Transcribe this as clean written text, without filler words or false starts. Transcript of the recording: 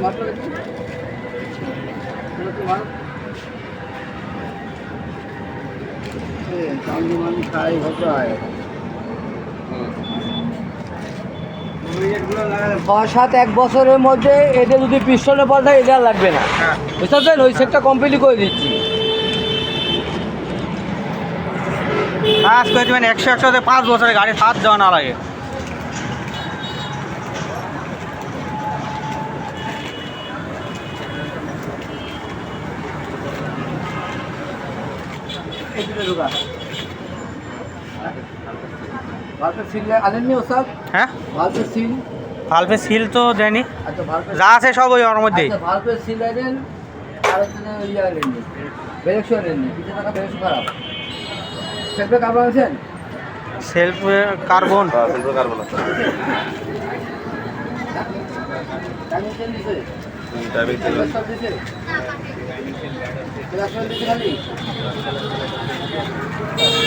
এক বছরের মধ্যে এটা যদি পিস্টনে বল থাকে এটা লাগবে না, বুঝতে পারছেন? ওই সেটটা কমপ্লিট করে দিচ্ছি। কাজ করে দেবেন 100-100-তে 5 বছরের গাড়ি হাত দেওয়া না লাগে। হ্যাঁ, ভালভে সিল তো দেয়নি, যা আছে সব ওই ওর মধ্যেই। ভালভে সিল দেন আর ইয়া লেননি, ব্রেকশো লেননি, পিছনে থাকা ব্রেকশো খারাপ। সেলফে কার্বন আছেন? সেলফ কার্বন, সেলফে কার্বন আছে। টাইমিং চেঞ্জ দিছে? টাইমিং চেঞ্জ দিছে? খালি